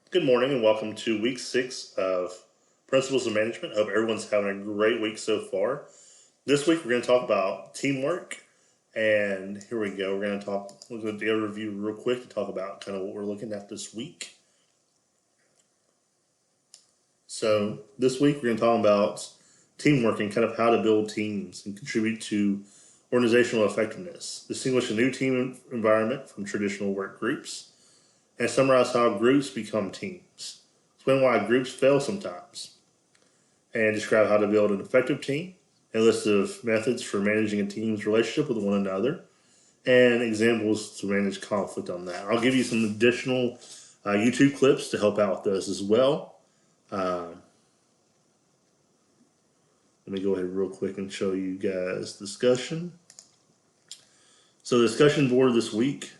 Good morning and welcome to week 6 of Principles of Management. Hope everyone's having a great week so far. This week we're going to talk about teamwork, and here we go. We're going to look at the overview real quick to talk about kind of what we're looking at this week. So this week we're going to talk about teamwork and kind of how to build teams and contribute to organizational effectiveness. Distinguish a new team environment from traditional work groups, and summarize how groups become teams. Explain why groups fail sometimes, and describe how to build an effective team, a list of methods for managing a team's relationship with one another, and examples to manage conflict on that. I'll give you some additional YouTube clips to help out with those as well. Let me go ahead real quick and show you guys discussion. So the discussion board this week,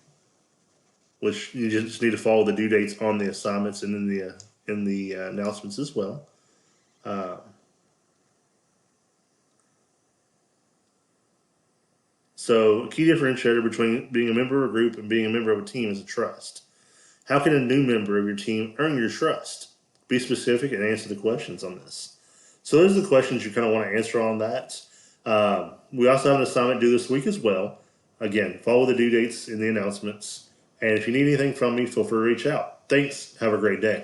which you just need to follow the due dates on the assignments and in the announcements as well. So a key differentiator between being a member of a group and being a member of a team is a trust. How can a new member of your team earn your trust? Be specific and answer the questions on this. So those are the questions you kind of want to answer on that. We also have an assignment due this week as well. Again, follow the due dates in the announcements. And if you need anything from me, feel free to reach out. Thanks. Have a great day.